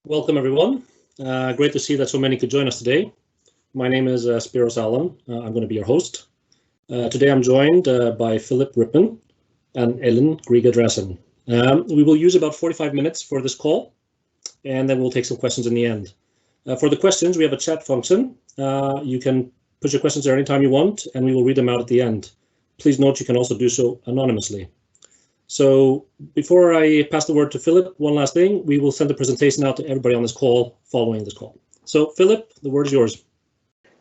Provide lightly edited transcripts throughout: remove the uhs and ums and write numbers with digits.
Welcome, everyone. Great to see that so many could join us today. My name is Spiros Allen. I'm going to be your host. Today I'm joined by Philip Ripman and Ellen Grieg. We will use about 45 minutes for this call, and then we'll take some questions in the end. For the questions, we have a chat function. You can put your questions there anytime you want, and we will read them out at the end. Please note you can also do so anonymously. So before I pass the word to Philip, one last thing, we will send the presentation out to everybody on this call following this call. So Philip, the word is yours.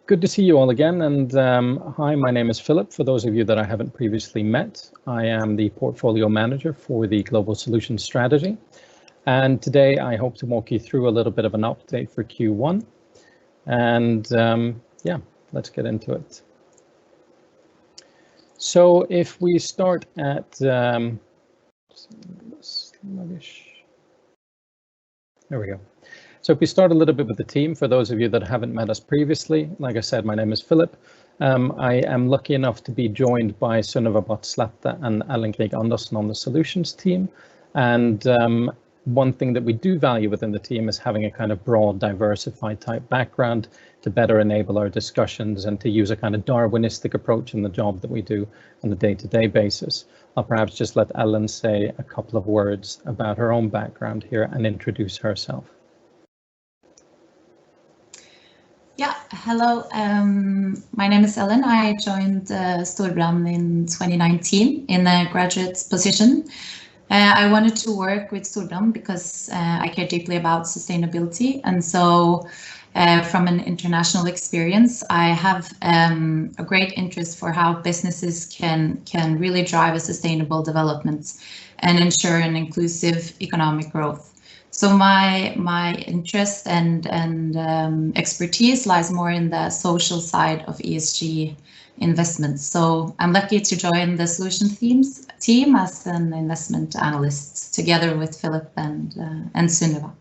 Good to see you all again. And hi, my name is Philip. For those of you that I haven't previously met, I am the portfolio manager for the Global Solutions Strategy. And today I hope to walk you through a little bit of an update for Q1. And yeah, let's get into it. So if we start at, there we go. So if we start a little bit with the team, for those of you that haven't met us previously, like I said, my name is Philip. I am lucky enough to be joined by Sunniva Batsletta and Ellen Grieg Andersen on the solutions team. And one thing that we do value within the team is having a kind of broad, diversified type background to better enable our discussions and to use a kind of Darwinistic approach in the job that we do on a day-to-day basis. I'll perhaps just let Ellen say a couple of words about her own background here and introduce herself. Yeah, hello. My name is Ellen. I joined Storebrand in 2019 in a graduate position. I wanted to work with Storebrand because I care deeply about sustainability, and so from an international experience, I have a great interest for how businesses can really drive a sustainable development and ensure an inclusive economic growth. So my interest and expertise lies more in the social side of ESG investments. So I'm lucky to join the solution team as an investment analyst together with Philip and Sunniva.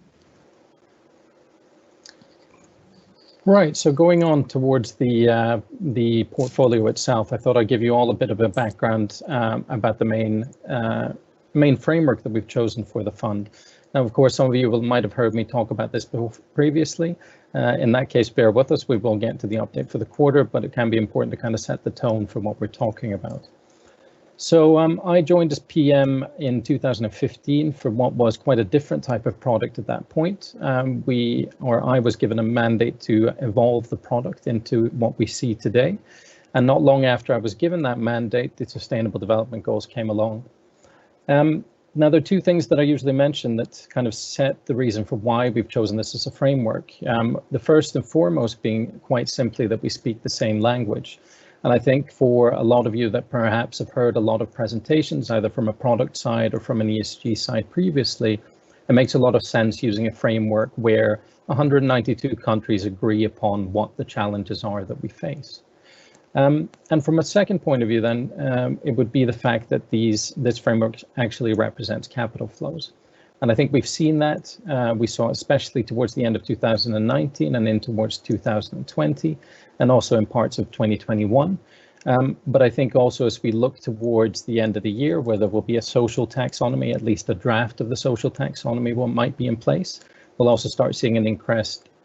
Right, so going on towards the portfolio itself, I thought I'd give you all a bit of a background about the main framework that we've chosen for the fund. Now, of course, some of you might have heard me talk about this previously. In that case, bear with us. We will get to the update for the quarter, but it can be important to kind of set the tone for what we're talking about. So I joined as PM in 2015 for what was quite a different type of product at that point. I was given a mandate to evolve the product into what we see today. And not long after I was given that mandate, the Sustainable Development Goals came along. Now, there are two things that I usually mention that kind of set the reason for why we've chosen this as a framework. The first and foremost being quite simply that we speak the same language. And I think for a lot of you that perhaps have heard a lot of presentations, either from a product side or from an ESG side previously, it makes a lot of sense using a framework where 192 countries agree upon what the challenges are that we face. And from a second point of view, then, it would be the fact that this framework actually represents capital flows. And I think we've seen that. We saw especially towards the end of 2019 and in towards 2020, and also in parts of 2021. But I think also as we look towards the end of the year, where there will be a social taxonomy, at least a draft of the social taxonomy might be in place, we'll also start seeing an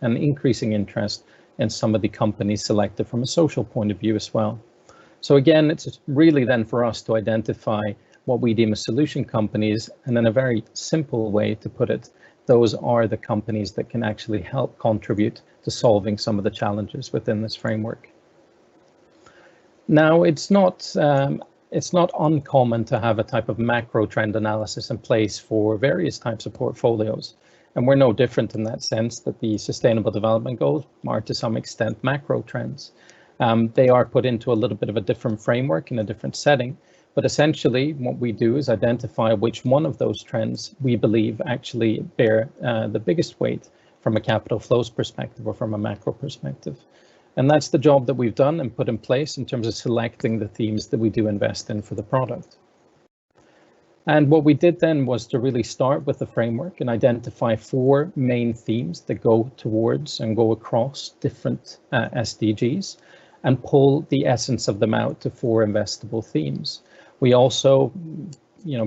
increasing interest in some of the companies selected from a social point of view as well. So again, it's really then for us to identify what we deem as solution companies, and in a very simple way to put it, those are the companies that can actually help contribute to solving some of the challenges within this framework. Now, it's not uncommon to have a type of macro trend analysis in place for various types of portfolios. And we're no different in that sense that the Sustainable Development Goals are to some extent macro trends. They are put into a little bit of a different framework in a different setting, but essentially what we do is identify which one of those trends we believe actually bear the biggest weight from a capital flows perspective or from a macro perspective. And that's the job that we've done and put in place in terms of selecting the themes that we do invest in for the product. And what we did then was to really start with the framework and identify 4 main themes that go towards and go across different SDGs and pull the essence of them out to 4 investable themes. We also,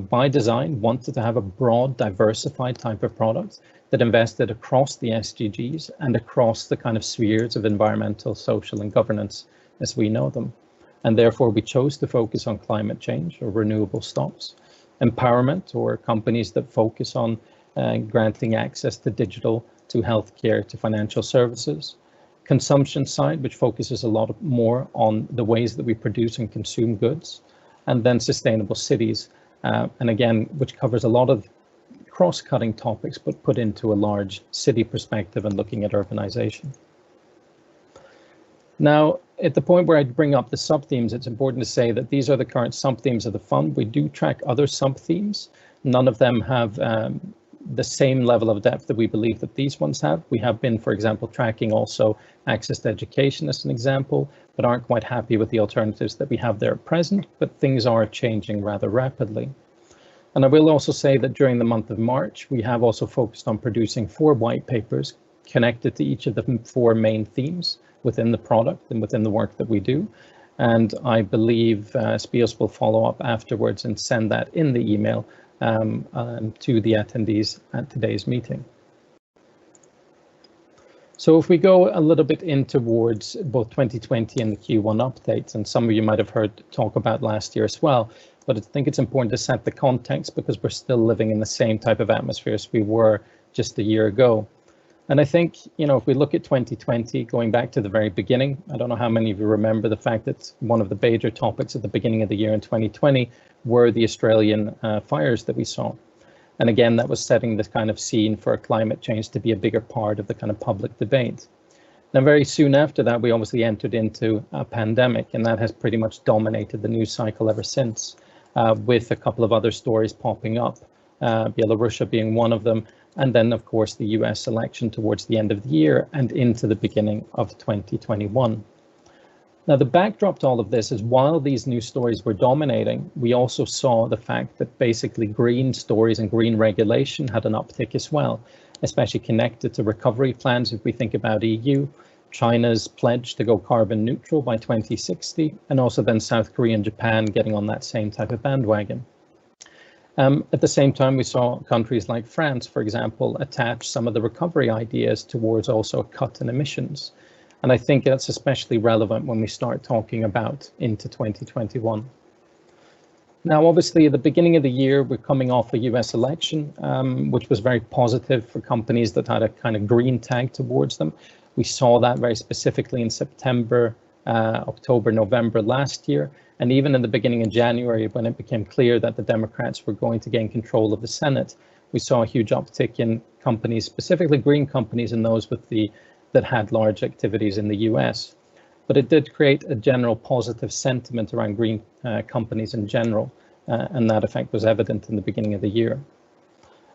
by design, wanted to have a broad, diversified type of product that invested across the SDGs and across the kind of spheres of environmental, social, and governance as we know them. And therefore, we chose to focus on climate change or renewable stocks, empowerment, or companies that focus on granting access to digital, to healthcare, to financial services. Consumption side, which focuses a lot more on the ways that we produce and consume goods. And then sustainable cities, and again, which covers a lot of cross-cutting topics, but put into a large city perspective and looking at urbanization. Now, at the point where I bring up the sub-themes, it's important to say that these are the current sub-themes of the fund. We do track other sub-themes. None of them have the same level of depth that we believe that these ones have. We have been, for example, tracking also access to education as an example, but aren't quite happy with the alternatives that we have there at present, but things are changing rather rapidly. And I will also say that during the month of March, we have also focused on producing 4 white papers connected to each of the 4 main themes within the product and within the work that we do. And I believe Spios will follow up afterwards and send that in the email to the attendees at today's meeting. So if we go a little bit in towards both 2020 and the Q1 updates, and some of you might have heard talk about last year as well, but I think it's important to set the context because we're still living in the same type of atmosphere as we were just a year ago. And I think, you know, if we look at 2020, going back to the very beginning, I don't know how many of you remember the fact that one of the major topics at the beginning of the year in 2020 were the Australian fires that we saw. And again, that was setting this kind of scene for climate change to be a bigger part of the kind of public debate. Now, very soon after that, we obviously entered into a pandemic, and that has pretty much dominated the news cycle ever since, with a couple of other stories popping up, Belarus being one of them, and then, of course, the US election towards the end of the year and into the beginning of 2021. Now, the backdrop to all of this is while these news stories were dominating, we also saw the fact that basically green stories and green regulation had an uptick as well, especially connected to recovery plans. If we think about EU, China's pledge to go carbon neutral by 2060, and also then South Korea and Japan getting on that same type of bandwagon. At the same time, we saw countries like France, for example, attach some of the recovery ideas towards also a cut in emissions. And I think that's especially relevant when we start talking about into 2021. Now, obviously, at the beginning of the year, we're coming off a US election, which was very positive for companies that had a kind of green tag towards them. We saw that very specifically in September, October, November last year. And even in the beginning of January, when it became clear that the Democrats were going to gain control of the Senate, we saw a huge uptick in companies, specifically green companies and those with that had large activities in the US. But it did create a general positive sentiment around green companies in general, and that effect was evident in the beginning of the year.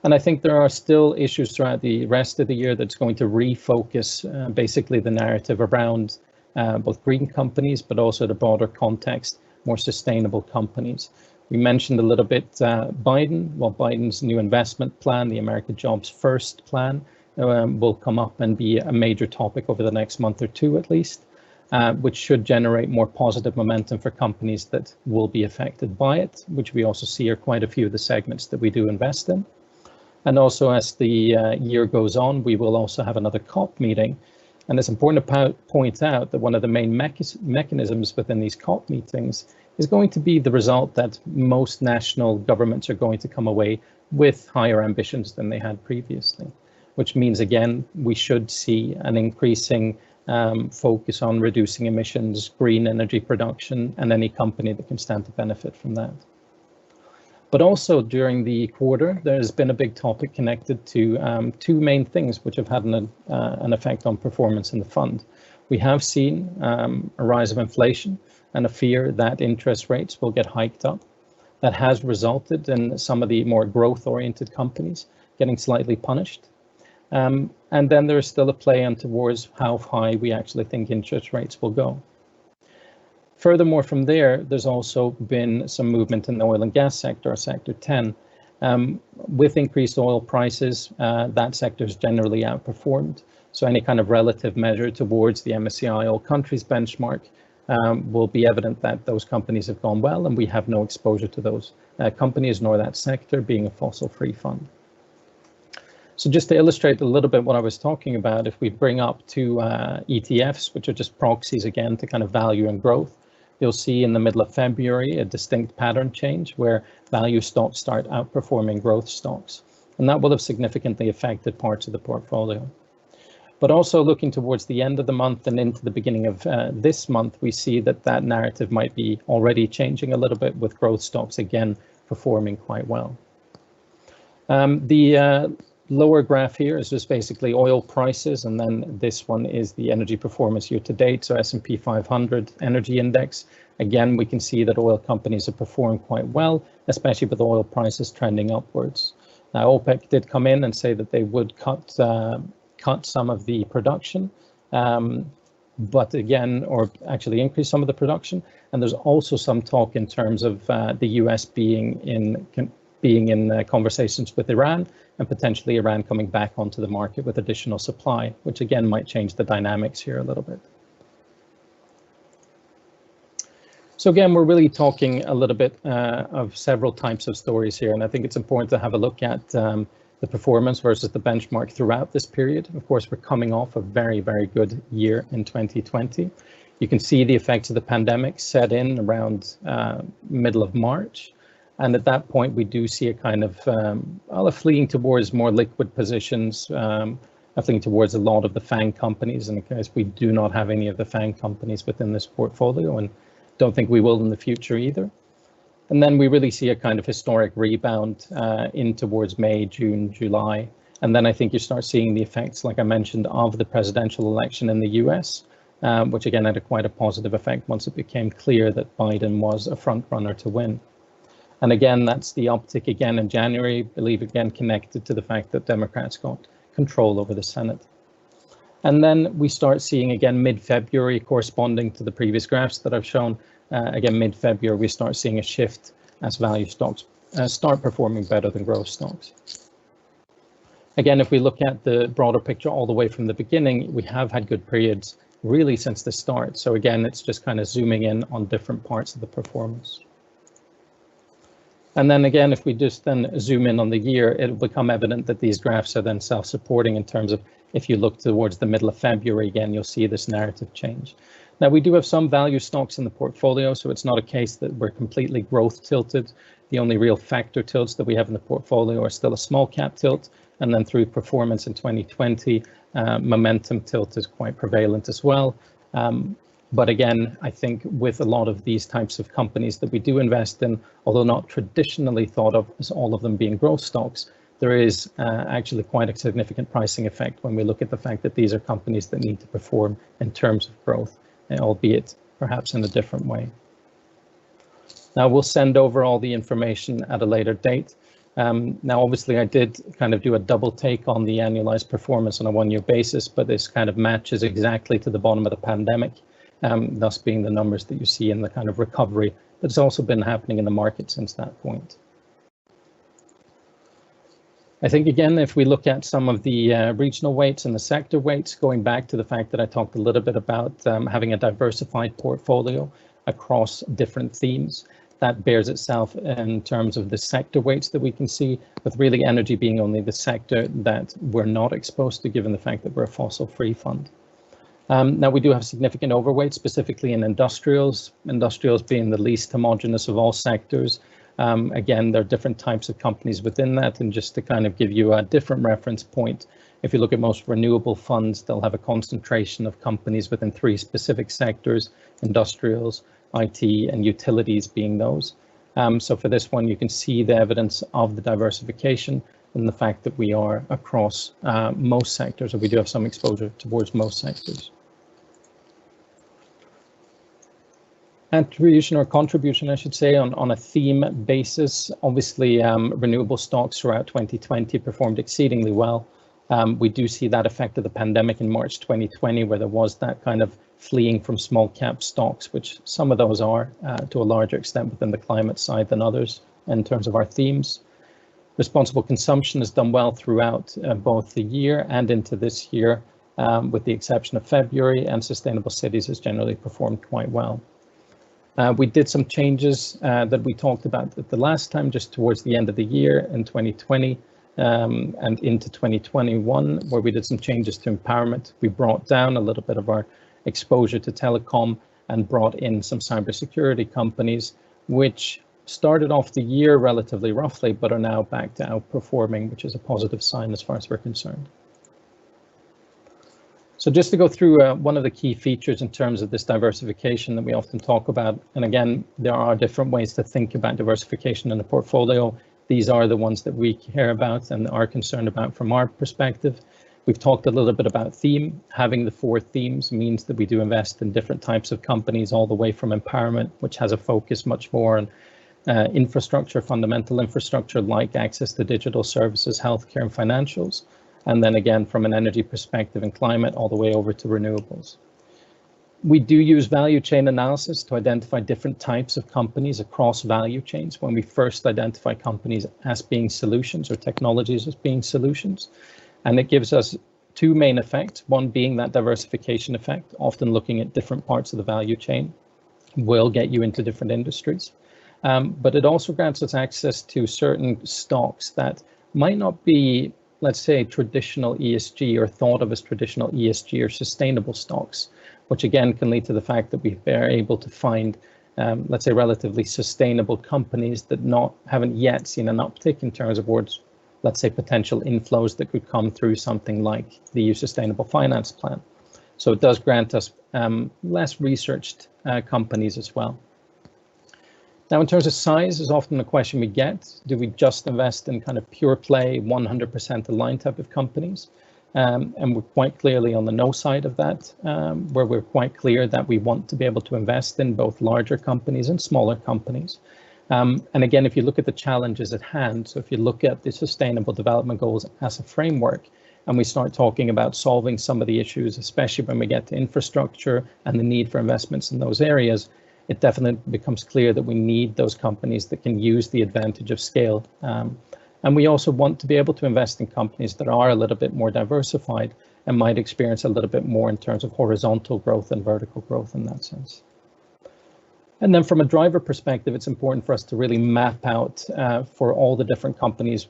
And I think there are still issues throughout the rest of the year that's going to refocus basically the narrative around both green companies, but also the broader context, more sustainable companies. We mentioned a little bit Biden. Well, Biden's new investment plan, the America Jobs First plan, will come up and be a major topic over the next month or two at least, which should generate more positive momentum for companies that will be affected by it, which we also see are quite a few of the segments that we do invest in. And also as the year goes on, we will also have another COP meeting. And it's important to point out that one of the main mechanisms within these COP meetings is going to be the result that most national governments are going to come away with higher ambitions than they had previously, which means, again, we should see an increasing focus on reducing emissions, green energy production, and any company that can stand to benefit from that. But also during the quarter, there's been a big topic connected to 2 main things which have had an effect on performance in the fund. We have seen a rise of inflation and a fear that interest rates will get hiked up. That has resulted in some of the more growth-oriented companies getting slightly punished. And then there is still a play on towards how high we actually think interest rates will go. Furthermore, from there, there's also been some movement in the oil and gas sector, sector 10. With increased oil prices, that sector is generally outperformed. So any kind of relative measure towards the MSCI all countries benchmark will be evident that those companies have gone well, and we have no exposure to those companies nor that sector, being a fossil-free fund. So just to illustrate a little bit what I was talking about, if we bring up to ETFs, which are just proxies again to kind of value and growth, you'll see in the middle of February a distinct pattern change where value stocks start outperforming growth stocks. And that will have significantly affected parts of the portfolio. But also looking towards the end of the month and into the beginning of this month, we see that that narrative might be already changing a little bit, with growth stocks again performing quite well. The lower graph here is just basically oil prices, and then this one is the energy performance year to date, so S&P 500 energy index. Again, we can see that oil companies have performed quite well, especially with oil prices trending upwards. Now, OPEC did come in and say that they would cut some of the production, but again, or actually increase some of the production. And there's also some talk in terms of the US being in conversations with Iran, and potentially Iran coming back onto the market with additional supply, which again might change the dynamics here a little bit. So again, we're really talking a little bit of several types of stories here, and I think it's important to have a look at the performance versus the benchmark throughout this period. Of course, we're coming off a very, very good year in 2020. You can see the effects of the pandemic set in around middle of March. And at that point, we do see a kind of a fleeing towards more liquid positions, a fleeing towards a lot of the FANG companies. And because we do not have any of the FANG companies within this portfolio, and don't think we will in the future either. And then we really see a kind of historic rebound in towards May, June, July. And then I think you start seeing the effects, like I mentioned, of the presidential election in the US, which again had quite a positive effect once it became clear that Biden was a front runner to win. And again, that's the uptick again in January, I believe again connected to the fact that Democrats got control over the Senate. And then we start seeing again mid-February, corresponding to the previous graphs that I've shown, again mid-February, we start seeing a shift as value stocks start performing better than growth stocks. Again, if we look at the broader picture all the way from the beginning, we have had good periods really since the start. So again, it's just kind of zooming in on different parts of the performance. And then again, if we just then zoom in on the year, it'll become evident that these graphs are then self-supporting in terms of, if you look towards the middle of February, again, you'll see this narrative change. Now, we do have some value stocks in the portfolio, so it's not a case that we're completely growth tilted. The only real factor tilts that we have in the portfolio are still a small cap tilt, and then through performance in 2020, momentum tilt is quite prevalent as well. But again, I think with a lot of these types of companies that we do invest in, although not traditionally thought of as all of them being growth stocks, there is actually quite a significant pricing effect when we look at the fact that these are companies that need to perform in terms of growth, albeit perhaps in a different way. Now, we'll send over all the information at a later date. Now, obviously, I did kind of do a double take on the annualized performance on a one-year basis, but this kind of matches exactly to the bottom of the pandemic. Thus being the numbers that you see in the kind of recovery that's also been happening in the market since that point. I think, again, if we look at some of the regional weights and the sector weights, going back to the fact that I talked a little bit about having a diversified portfolio across different themes, that bears itself in terms of the sector weights that we can see, with really energy being only the sector that we're not exposed to, given the fact that we're a fossil-free fund. Now, we do have significant overweight, specifically in industrials being the least homogeneous of all sectors. Again, there are different types of companies within that, and just to kind of give you a different reference point, if you look at most renewable funds, they'll have a concentration of companies within three specific sectors: industrials, IT, and utilities being those. So for this one, you can see the evidence of the diversification and the fact that we are across most sectors, or we do have some exposure towards most sectors. Attribution or contribution, I should say, on a theme basis. Obviously, renewable stocks throughout 2020 performed exceedingly well. We do see that effect of the pandemic in March 2020, where there was that kind of fleeing from small cap stocks, which some of those are to a larger extent within the climate side than others in terms of our themes. Responsible consumption has done well throughout both the year and into this year, with the exception of February, and sustainable cities has generally performed quite well. We did some changes that we talked about at the last time, just towards the end of the year in 2020. and into 2021, where we did some changes to empowerment. We brought down a little bit of our exposure to telecom and brought in some cybersecurity companies, which started off the year relatively roughly, but are now back to outperforming, which is a positive sign as far as we're concerned. So just to go through one of the key features in terms of this diversification that we often talk about, and again, there are different ways to think about diversification in a portfolio. These are the ones that we care about and are concerned about from our perspective. We've talked a little bit about theme. Having the 4 themes means that we do invest in different types of companies, all the way from empowerment, which has a focus much more on infrastructure, fundamental infrastructure like access to digital services, healthcare and financials. And then again, from an energy perspective and climate, all the way over to renewables. We do use value chain analysis to identify different types of companies across value chains when we first identify companies as being solutions or technologies as being solutions. And it gives us 2 main effects, one being that diversification effect, often looking at different parts of the value chain will get you into different industries. But it also grants us access to certain stocks that might not be, let's say, traditional ESG or thought of as traditional ESG or sustainable stocks, which again can lead to the fact that we are able to find, let's say, relatively sustainable companies that haven't yet seen an uptick in terms of let's say, potential inflows that could come through something like the EU Sustainable Finance Plan. So it does grant us less researched companies as well. Now, in terms of size, is often the question we get: do we just invest in kind of pure play, 100% aligned type of companies? And we're quite clearly on the no side of that, where we're quite clear that we want to be able to invest in both larger companies and smaller companies. And again, if you look at the challenges at hand, so if you look at the Sustainable Development Goals as a framework, and we start talking about solving some of the issues, especially when we get to infrastructure and the need for investments in those areas, it definitely becomes clear that we need those companies that can use the advantage of scale. And we also want to be able to invest in companies that are a little bit more diversified and might experience a little bit more in terms of horizontal growth and vertical growth in that sense. And then from a driver perspective, it's important for us to really map out for all the different companies,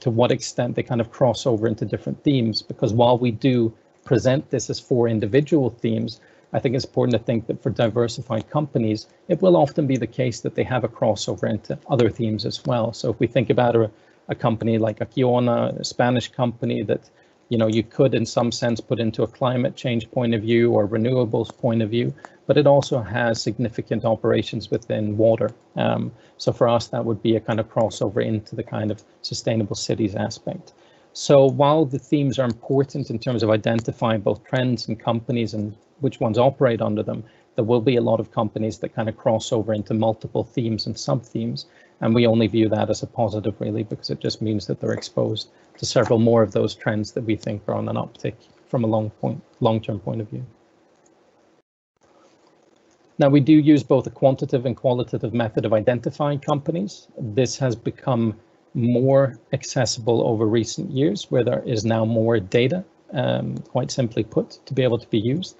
to what extent they kind of cross over into different themes, because while we do present this as 4 individual themes, I think it's important to think that for diversified companies, it will often be the case that they have a crossover into other themes as well. So if we think about a company like Acciona, a Spanish company that you could in some sense put into a climate change point of view or renewables point of view, but it also has significant operations within water. So for us, that would be a kind of crossover into the kind of sustainable cities aspect. So while the themes are important in terms of identifying both trends and companies and which ones operate under them, there will be a lot of companies that kind of cross over into multiple themes and sub-themes. And we only view that as a positive, really, because it just means that they're exposed to several more of those trends that we think are on an uptick from a long-term point of view. Now, we do use both a quantitative and qualitative method of identifying companies. This has become more accessible over recent years, where there is now more data, quite simply put, to be able to be used.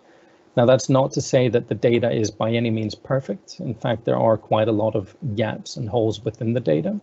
Now, that's not to say that the data is by any means perfect. In fact, there are quite a lot of gaps and holes within the data.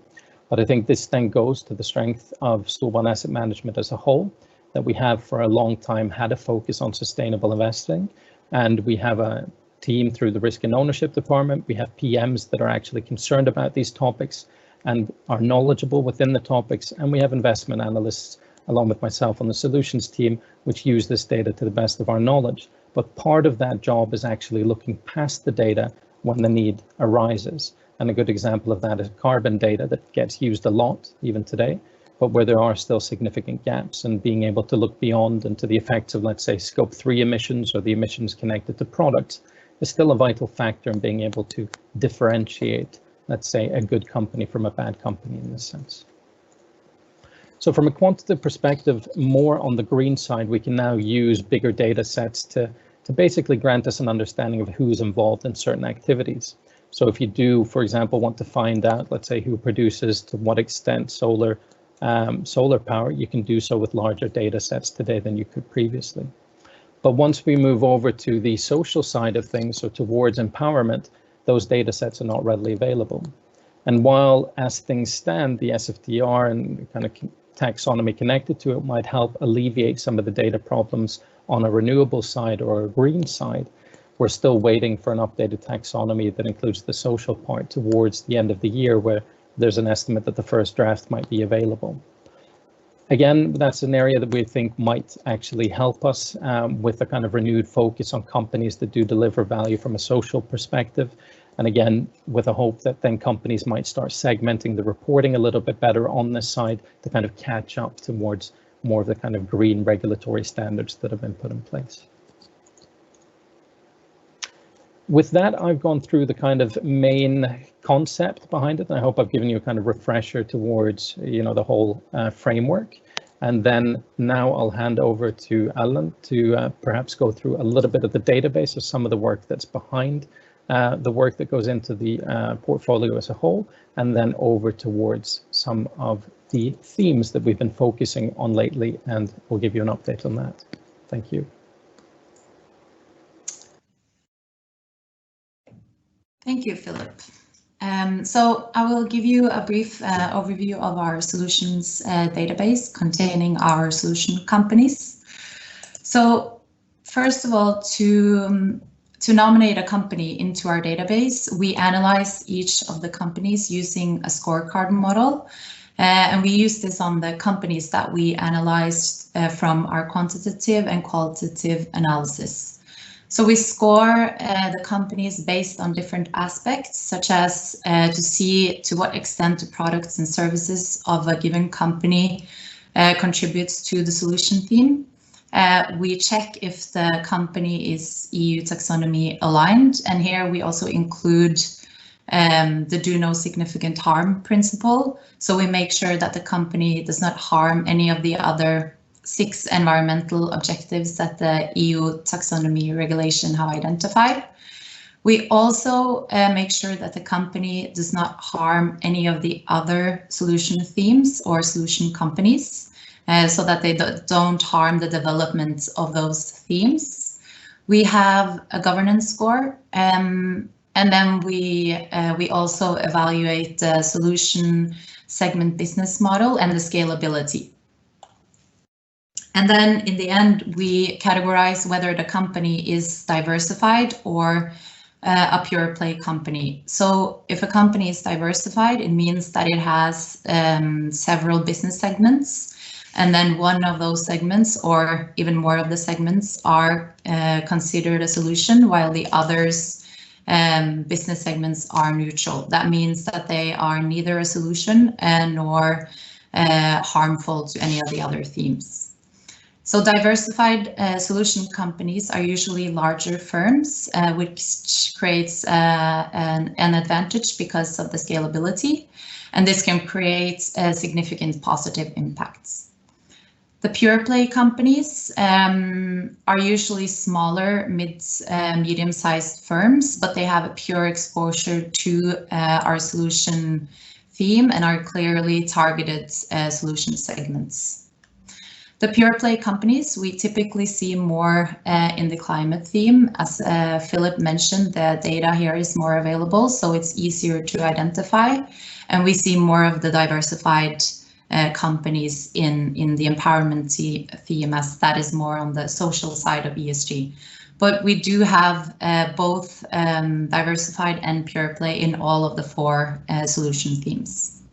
But I think this then goes to the strength of Storebrand Asset Management as a whole, that we have for a long time had a focus on sustainable investing. And we have a team through the Risk and Ownership Department. We have PMs that are actually concerned about these topics and are knowledgeable within the topics. And we have investment analysts, along with myself on the solutions team, which use this data to the best of our knowledge. But part of that job is actually looking past the data when the need arises. And a good example of that is carbon data that gets used a lot even today, but where there are still significant gaps, and being able to look beyond into the effects of, let's say, scope 3 emissions or the emissions connected to products is still a vital factor in being able to differentiate, let's say, a good company from a bad company in this sense. So from a quantitative perspective, more on the green side, we can now use bigger data sets to basically grant us an understanding of who's involved in certain activities. So if you do, for example, want to find out, let's say, who produces to what extent solar power, you can do so with larger data sets today than you could previously. But once we move over to the social side of things, so towards empowerment, those data sets are not readily available. And while, as things stand, the SFDR and kind of taxonomy connected to it might help alleviate some of the data problems on a renewable side or a green side. We're still waiting for an updated taxonomy that includes the social part towards the end of the year, where there's an estimate that the first draft might be available. Again, that's an area that we think might actually help us with a kind of renewed focus on companies that do deliver value from a social perspective. And again, with a hope that then companies might start segmenting the reporting a little bit better on this side to kind of catch up towards more of the kind of green regulatory standards that have been put in place. With that, I've gone through the kind of main concept behind it, and I hope I've given you a kind of refresher towards, the whole framework. And then now I'll hand over to Alan to perhaps go through a little bit of the database of some of the work that's behind the work that goes into the portfolio as a whole, and then over towards some of the themes that we've been focusing on lately, and we'll give you an update on that. Thank you. Thank you, Philip. So I will give you a brief overview of our solutions database containing our solution companies. So first of all, to nominate a company into our database, we analyze each of the companies using a scorecard model. And we use this on the companies that we analyzed from our quantitative and qualitative analysis. So we score the companies based on different aspects, such as to see to what extent the products and services of a given company contributes to the solution theme. We check if the company is EU taxonomy aligned, and here we also include the do no significant harm principle. So we make sure that the company does not harm any of the other 6 environmental objectives that the EU taxonomy regulation have identified. We also make sure that the company does not harm any of the other solution themes or solution companies, so that they don't harm the development of those themes. We have a governance score, and then we also evaluate the solution segment business model and the scalability. And then in the end, we categorize whether the company is diversified or a pure play company. So if a company is diversified, it means that it has several business segments, and then one of those segments or even more of the segments are considered a solution, while the others business segments are neutral. That means that they are neither a solution nor harmful to any of the other themes. So diversified solution companies are usually larger firms, which creates an advantage because of the scalability, and this can create significant positive impacts. The pure play companies are usually smaller, medium-sized firms, but they have a pure exposure to our solution theme and are clearly targeted solution segments. The pure play companies, we typically see more in the climate theme. As Philip mentioned, the data here is more available, so it's easier to identify. And we see more of the diversified companies in the empowerment theme, as that is more on the social side of ESG. But we do have both diversified and pure play in all of the 4 solution themes.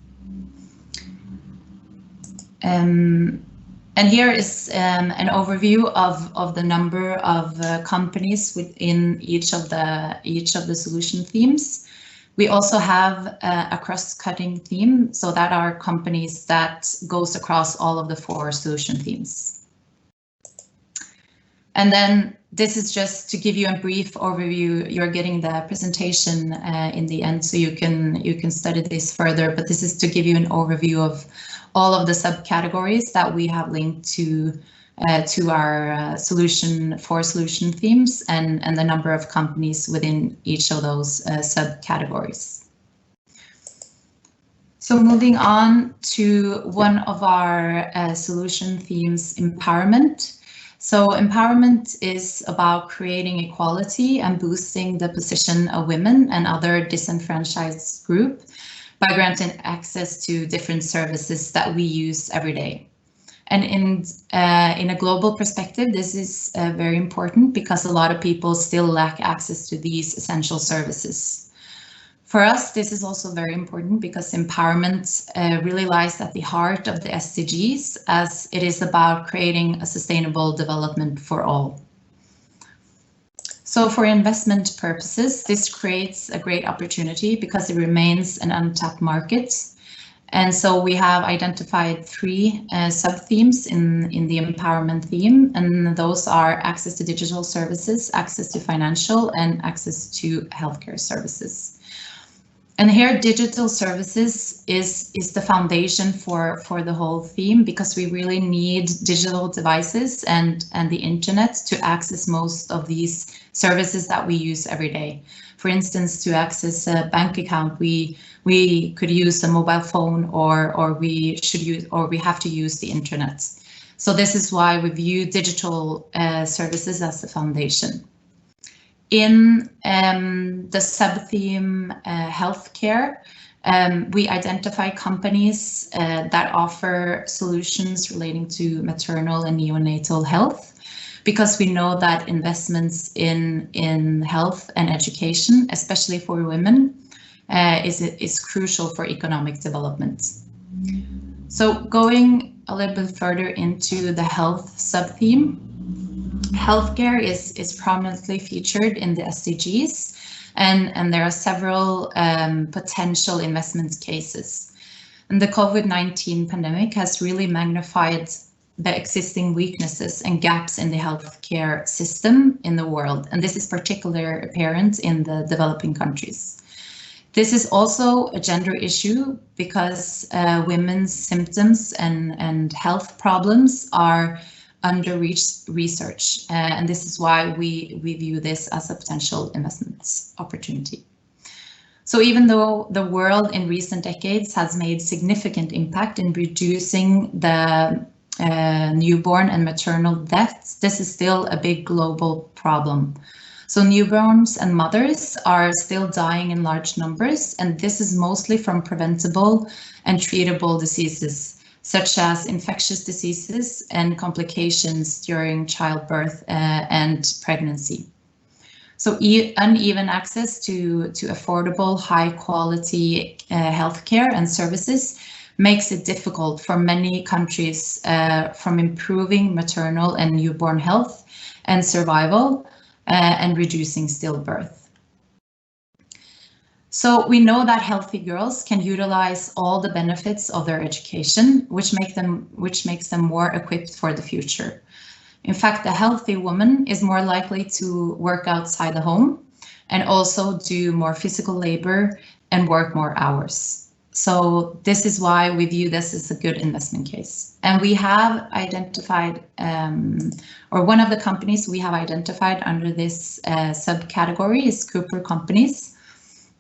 And here is an overview of the number of companies within each of the solution themes. We also have a cross-cutting theme, so that are companies that goes across all of the 4 solution themes. And then this is just to give you a brief overview. You're getting the presentation in the end, so you can study this further. But this is to give you an overview of all of the subcategories that we have linked to our 4 solution themes and the number of companies within each of those subcategories. So moving on to one of our solution themes, empowerment. So empowerment is about creating equality and boosting the position of women and other disenfranchised groups by granting access to different services that we use every day. And in a global perspective, this is very important because a lot of people still lack access to these essential services. For us, this is also very important because empowerment really lies at the heart of the SDGs, as it is about creating a sustainable development for all. So for investment purposes, this creates a great opportunity because it remains an untapped market. And so we have identified 3 sub-themes in the empowerment theme, and those are access to digital services, access to financial, and access to healthcare services. And here, digital services is the foundation for the whole theme, because we really need digital devices and the internet to access most of these services that we use every day. For instance, to access a bank account, we could use a mobile phone, or we have to use the internet. So this is why we view digital services as the foundation. In the sub-theme healthcare, we identify companies that offer solutions relating to maternal and neonatal health, because we know that investments in health and education, especially for women, is crucial for economic development. So going a little bit further into the health sub-theme, healthcare is prominently featured in the SDGs, and there are several potential investment cases. And the COVID-19 pandemic has really magnified the existing weaknesses and gaps in the healthcare system in the world, and this is particularly apparent in the developing countries. This is also a gender issue because women's symptoms and health problems are under research, and this is why we view this as a potential investment opportunity. So even though the world in recent decades has made significant impact in reducing the newborn and maternal deaths, this is still a big global problem. So newborns and mothers are still dying in large numbers, and this is mostly from preventable and treatable diseases, such as infectious diseases and complications during childbirth and pregnancy. So uneven access to affordable, high quality healthcare and services makes it difficult for many countries from improving maternal and newborn health and survival and reducing stillbirth. So we know that healthy girls can utilize all the benefits of their education, which makes them more equipped for the future. In fact, a healthy woman is more likely to work outside the home and also do more physical labor and work more hours. So this is why we view this as a good investment case. And we have identified, or one of the companies we have identified under this subcategory is Cooper Companies.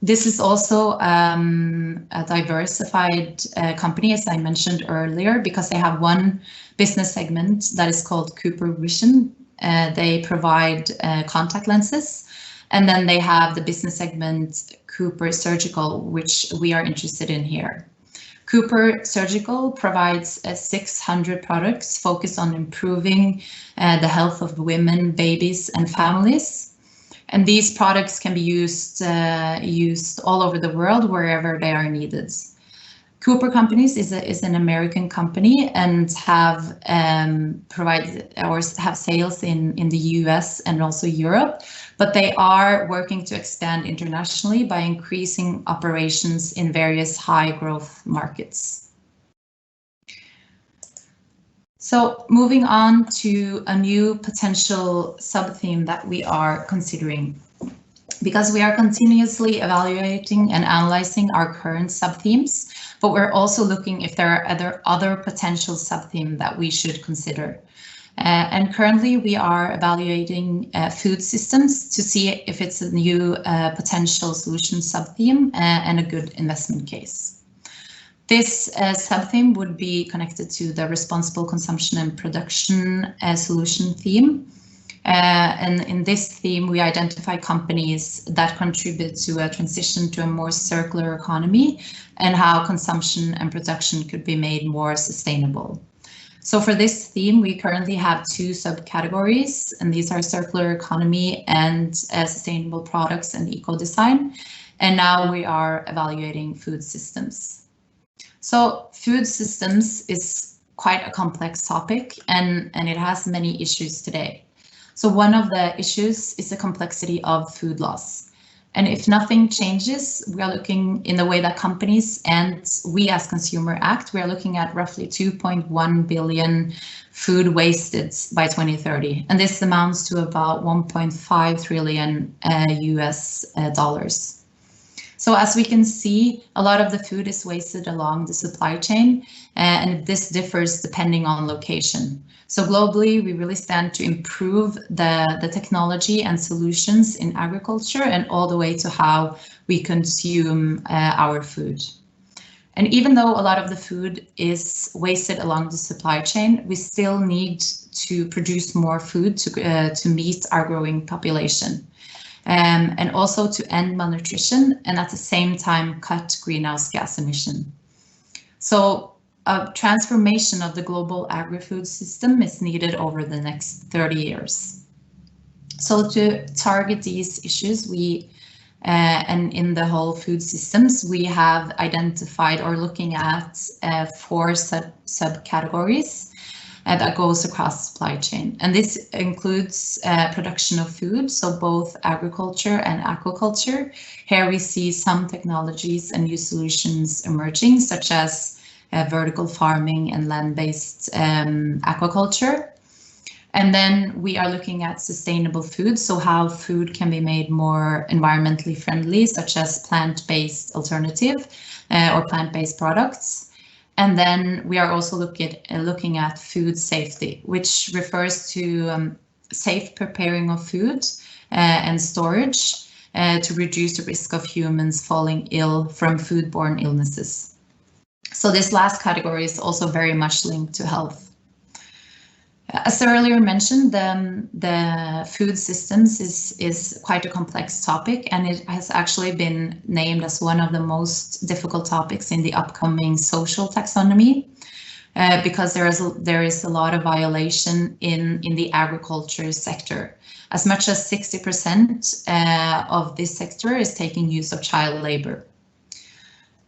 This is also a diversified company, as I mentioned earlier, because they have one business segment that is called Cooper Vision. They provide contact lenses, and then they have the business segment Cooper Surgical, which we are interested in here. Cooper Surgical provides 600 products focused on improving the health of women, babies, and families. And these products can be used all over the world, wherever they are needed. Cooper Companies is an American company and have have sales in the US and also Europe, but they are working to expand internationally by increasing operations in various high growth markets. So moving on to a new potential sub-theme that we are considering, because we are continuously evaluating and analyzing our current sub-themes, but we're also looking if there are other potential sub-themes that we should consider. And currently we are evaluating food systems to see if it's a new potential solution sub-theme and a good investment case. This sub-theme would be connected to the responsible consumption and production solution theme. And in this theme, we identify companies that contribute to a transition to a more circular economy and how consumption and production could be made more sustainable. So for this theme, we currently have 2 subcategories, and these are circular economy and sustainable products and eco-design. And now we are evaluating food systems. So food systems is quite a complex topic, and it has many issues today. So one of the issues is the complexity of food loss. And if nothing changes, we are looking in the way that companies and we as consumer act, we are looking at roughly 2.1 billion food wasted by 2030. And this amounts to about 1.5 trillion US dollars. So as we can see, a lot of the food is wasted along the supply chain, and this differs depending on location. So globally, we really stand to improve the technology and solutions in agriculture and all the way to how we consume our food. And even though a lot of the food is wasted along the supply chain, we still need to produce more food to meet our growing population. And also to end malnutrition and at the same time cut greenhouse gas emission. So a transformation of the global agri-food system is needed over the next 30 years. So to target these issues, and in the whole food systems, we have identified or looking at 4 subcategories that goes across the supply chain. And this includes production of food, so both agriculture and aquaculture. Here we see some technologies and new solutions emerging, such as vertical farming and land-based aquaculture. And then we are looking at sustainable food, so how food can be made more environmentally friendly, such as plant-based alternative or plant-based products. And then we are also looking at food safety, which refers to safe preparing of food and storage to reduce the risk of humans falling ill from foodborne illnesses. So this last category is also very much linked to health. As earlier mentioned, the food systems is quite a complex topic, and it has actually been named as one of the most difficult topics in the upcoming social taxonomy, because there is a lot of violation in the agriculture sector. As much as 60% of this sector is taking use of child labor.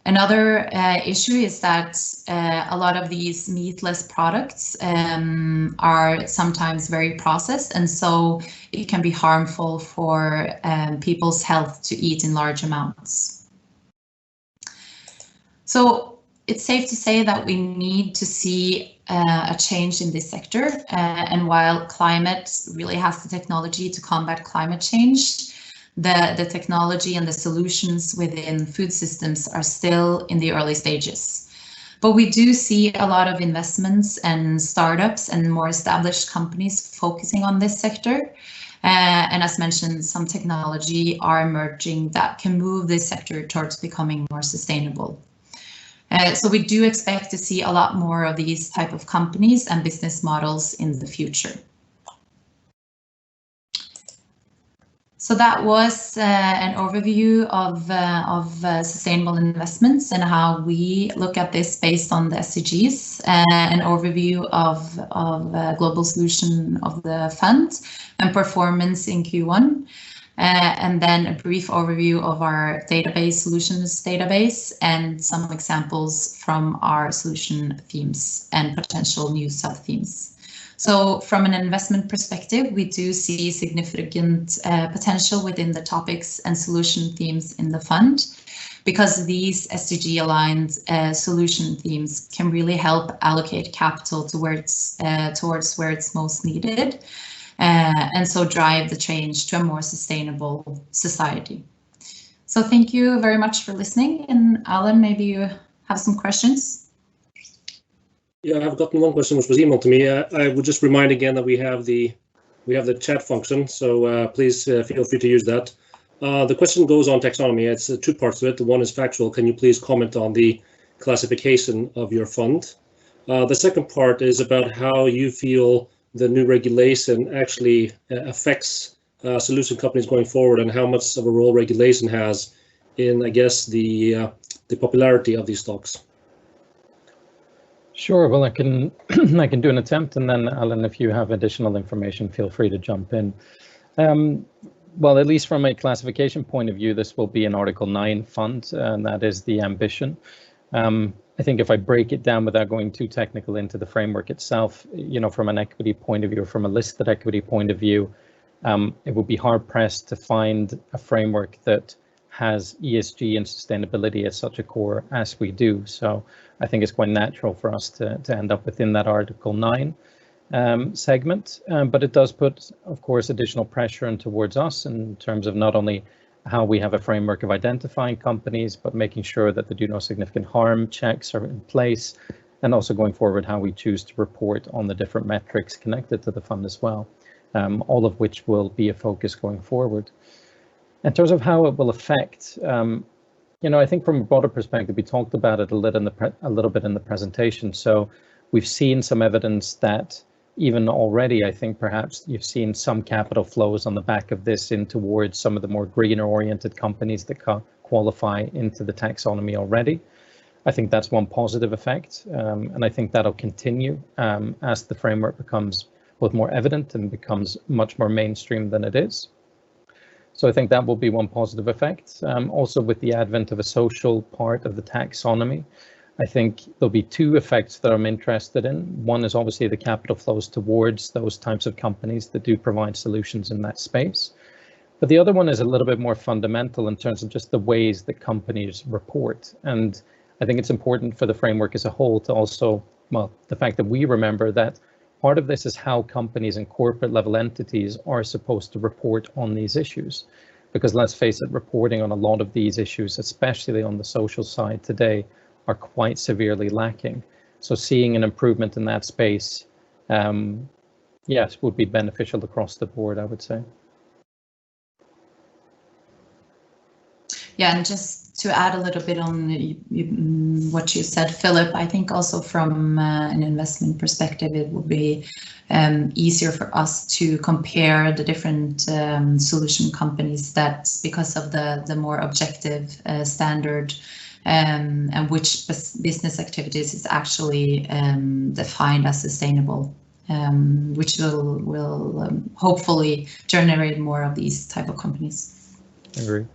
Another issue is that a lot of these meatless products are sometimes very processed, and so it can be harmful for people's health to eat in large amounts. So it's safe to say that we need to see a change in this sector, and while climate really has the technology to combat climate change, the technology and the solutions within food systems are still in the early stages. But we do see a lot of investments and startups and more established companies focusing on this sector. And as mentioned, some technology are emerging that can move this sector towards becoming more sustainable. So we do expect to see a lot more of these type of companies and business models in the future. So that was an overview of sustainable investments and how we look at this based on the SDGs, an overview of global solution of the fund and performance in Q1, and then a brief overview of our database solutions database and some examples from our solution themes and potential new sub-themes. So from an investment perspective, we do see significant potential within the topics and solution themes in the fund, because these SDG aligned solution themes can really help allocate capital towards where it's most needed, and so drive the change to a more sustainable society. So thank you very much for listening, and Alan, maybe you have some questions. Yeah, I've gotten one question which was emailed to me. I would just remind again that we have the chat function, so please feel free to use that. The question goes on taxonomy. It's 2 parts to it. One is factual. Can you please comment on the classification of your fund? The second part is about how you feel the new regulation actually affects solution companies going forward, and how much of a role regulation has in, I guess, the popularity of these stocks. Sure. Well, I can I can do an attempt, and then Alan, if you have additional information, feel free to jump in. Well, at least from a classification point of view, this will be an Article 9 fund, and that is the ambition. I think if I break it down without going too technical into the framework itself, from an equity point of view, or from a listed equity point of view, it would be hard pressed to find a framework that has ESG and sustainability as such a core as we do. So I think it's quite natural for us to end up within that Article 9 segment, but it does put, of course, additional pressure in towards us in terms of not only how we have a framework of identifying companies, but making sure that the do no significant harm checks are in place, and also going forward how we choose to report on the different metrics connected to the fund as well, all of which will be a focus going forward. In terms of how it will affect, I think from a broader perspective, we talked about it a little bit in the presentation. So we've seen some evidence that even already, I think perhaps you've seen some capital flows on the back of this in towards some of the more greener oriented companies that qualify into the taxonomy already. I think that's one positive effect, and I think that'll continue as the framework becomes both more evident and becomes much more mainstream than it is. So I think that will be one positive effect. Also, with the advent of a social part of the taxonomy, I think there'll be two effects that I'm interested in. One is obviously the capital flows towards those types of companies that do provide solutions in that space. But the other one is a little bit more fundamental in terms of just the ways that companies report. And I think it's important for the framework as a whole to also, well, the fact that we remember that part of this is how companies and corporate level entities are supposed to report on these issues. Because let's face it, reporting on a lot of these issues, especially on the social side today, are quite severely lacking. So seeing an improvement in that space, yes, would be beneficial across the board, I would say. Yeah, and just to add a little bit on what you said, Philip, I think also from an investment perspective, it would be easier for us to compare the different solution companies, that's because of the more objective standard and which business activities is actually defined as sustainable, which will hopefully generate more of these type of companies. I agree.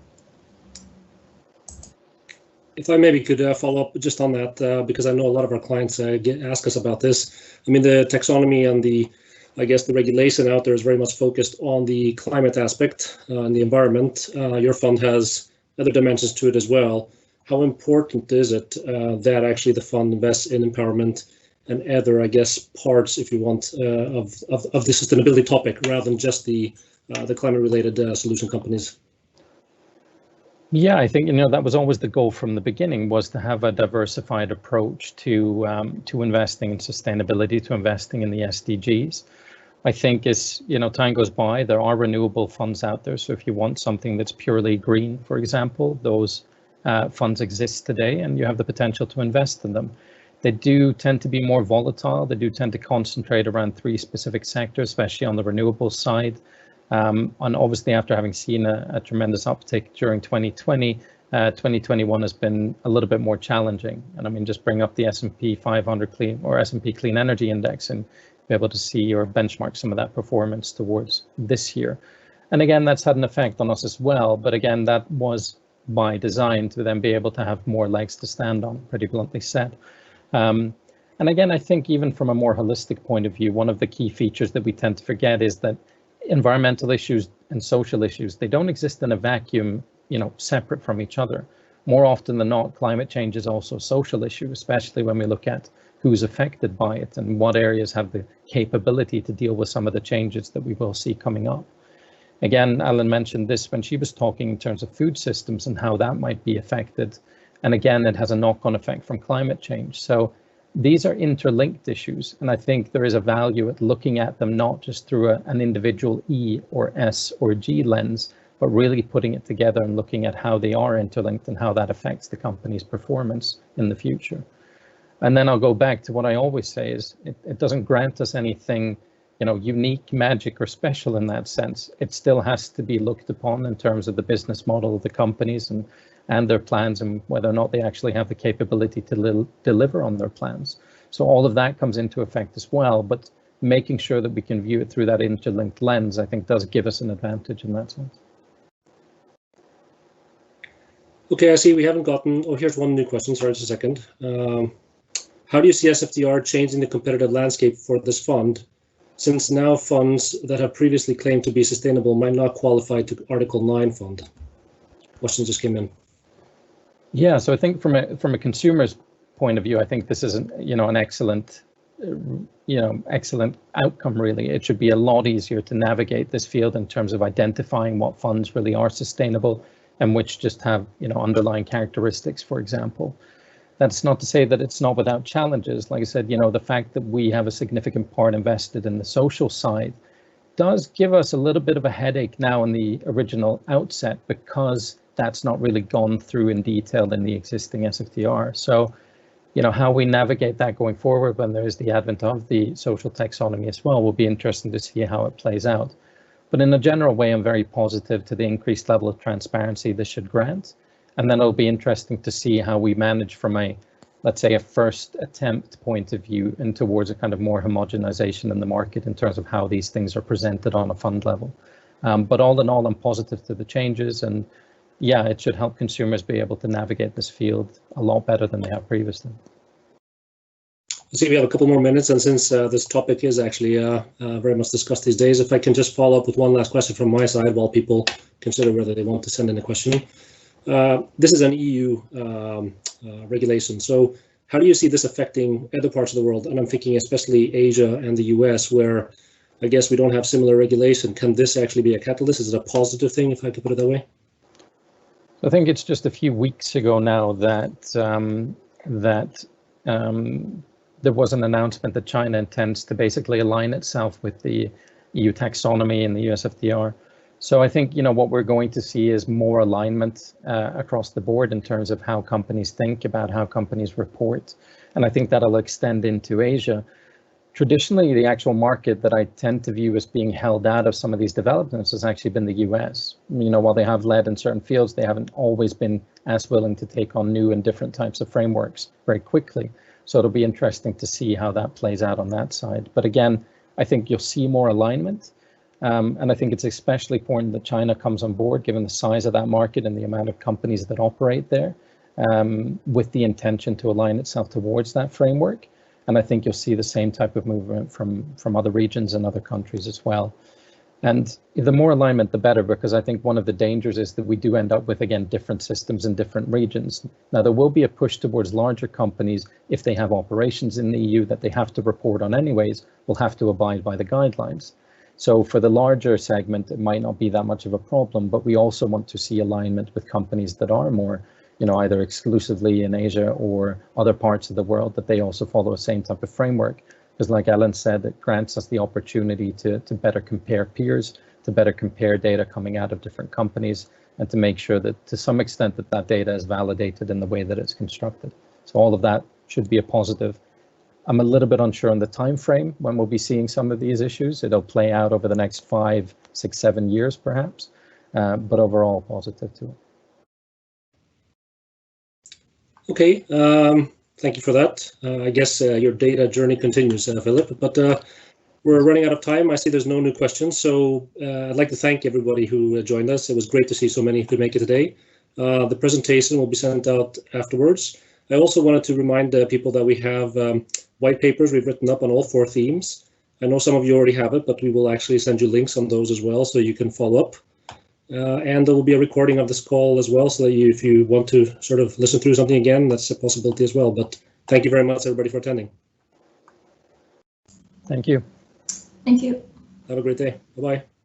If I maybe could follow up just on that, because I know a lot of our clients ask us about this. I mean, the taxonomy and the regulation out there is very much focused on the climate aspect and the environment. Your fund has other dimensions to it as well. How important is it that actually the fund invests in empowerment and other, parts, if you want, of the sustainability topic, rather than just the climate-related solution companies? Yeah, I think that was always the goal from the beginning, was to have a diversified approach to investing in sustainability, to investing in the SDGs. I think as time goes by, there are renewable funds out there. So if you want something that's purely green, for example, those funds exist today, and you have the potential to invest in them. They do tend to be more volatile. They do tend to concentrate around 3 specific sectors, especially on the renewable side. And obviously, after having seen a tremendous uptick during 2020, 2021 has been a little bit more challenging. And I mean, just bring up the S&P 500 Clean or S&P Clean Energy Index and be able to see or benchmark some of that performance towards this year. And again, that's had an effect on us as well. But again, that was by design to then be able to have more legs to stand on, pretty bluntly said. And again, I think even from a more holistic point of view, one of the key features that we tend to forget is that environmental issues and social issues, they don't exist in a vacuum, separate from each other. More often than not, climate change is also a social issue, especially when we look at who's affected by it and what areas have the capability to deal with some of the changes that we will see coming up. Again, Alan mentioned this when she was talking in terms of food systems and how that might be affected. And again, it has a knock-on effect from climate change. So these are interlinked issues. And I think there is a value at looking at them, not just through an individual E or S or G lens, but really putting it together and looking at how they are interlinked and how that affects the company's performance in the future. And then I'll go back to what I always say is it doesn't grant us anything unique, magic, or special in that sense. It still has to be looked upon in terms of the business model of the companies and their plans, and whether or not they actually have the capability to deliver on their plans. So all of that comes into effect as well, but making sure that we can view it through that interlinked lens, I think, does give us an advantage in that sense. Okay, I see we haven't gotten, here's one new question, sorry, just a second. How do you see SFDR changing the competitive landscape for this fund, since now funds that have previously claimed to be sustainable might not qualify to Article 9 fund? Question just came in. Yeah, so I think from a consumer's point of view, I think this is an excellent excellent outcome, really. It should be a lot easier to navigate this field in terms of identifying what funds really are sustainable and which just have underlying characteristics, for example. That's not to say that it's not without challenges. Like I said, the fact that we have a significant part invested in the social side does give us a little bit of a headache now in the original outset, because that's not really gone through in detail in the existing SFDR. So, how we navigate that going forward when there is the advent of the social taxonomy as well will be interesting to see how it plays out. But in a general way, I'm very positive to the increased level of transparency this should grant. And then it'll be interesting to see how we manage from let's say, a first attempt point of view and towards a kind of more homogenization in the market in terms of how these things are presented on a fund level. But all in all, I'm positive to the changes, and yeah, it should help consumers be able to navigate this field a lot better than they have previously. I see we have a couple more minutes, and since this topic is actually very much discussed these days, if I can just follow up with one last question from my side while people consider whether they want to send in a question. This is an EU regulation, so how do you see this affecting other parts of the world? And I'm thinking especially Asia and the US, where I guess we don't have similar regulation. Can this actually be a catalyst? Is it a positive thing, if I could put it that way? I think it's just a few weeks ago now that there was an announcement that China intends to basically align itself with the EU taxonomy and the USFDR. So I think what we're going to see is more alignment across the board in terms of how companies think about how companies report, and I think that'll extend into Asia. Traditionally, the actual market that I tend to view as being held out of some of these developments has actually been the US. While they have led in certain fields, they haven't always been as willing to take on new and different types of frameworks very quickly. So it'll be interesting to see how that plays out on that side. But again, I think you'll see more alignment. And I think it's especially important that China comes on board, given the size of that market and the amount of companies that operate there, with the intention to align itself towards that framework. And I think you'll see the same type of movement from other regions and other countries as well. And the more alignment, the better, because I think one of the dangers is that we do end up with, again, different systems in different regions. Now, there will be a push towards larger companies, if they have operations in the EU that they have to report on anyways, will have to abide by the guidelines. So for the larger segment, it might not be that much of a problem, but we also want to see alignment with companies that are more, either exclusively in Asia or other parts of the world, that they also follow the same type of framework. Because like Ellen said, it grants us the opportunity to better compare peers, to better compare data coming out of different companies, and to make sure that to some extent that data is validated in the way that it's constructed. So all of that should be a positive. I'm a little bit unsure on the time frame when we'll be seeing some of these issues. It'll play out over the next 5, 6, 7 years, perhaps, but overall positive to it. Okay, thank you for that. I guess your data journey continues, Philip, but we're running out of time. I see there's no new questions, so I'd like to thank everybody who joined us. It was great to see so many who could make it today. The presentation will be sent out afterwards. I also wanted to remind people that we have white papers we've written up on all 4 themes. I know some of you already have it, but we will actually send you links on those as well, so you can follow up. And there will be a recording of this call as well, so that if you want to sort of listen through something again, that's a possibility as well. But thank you very much, everybody, for attending. Thank you. Thank you. Have a great day. Bye-bye.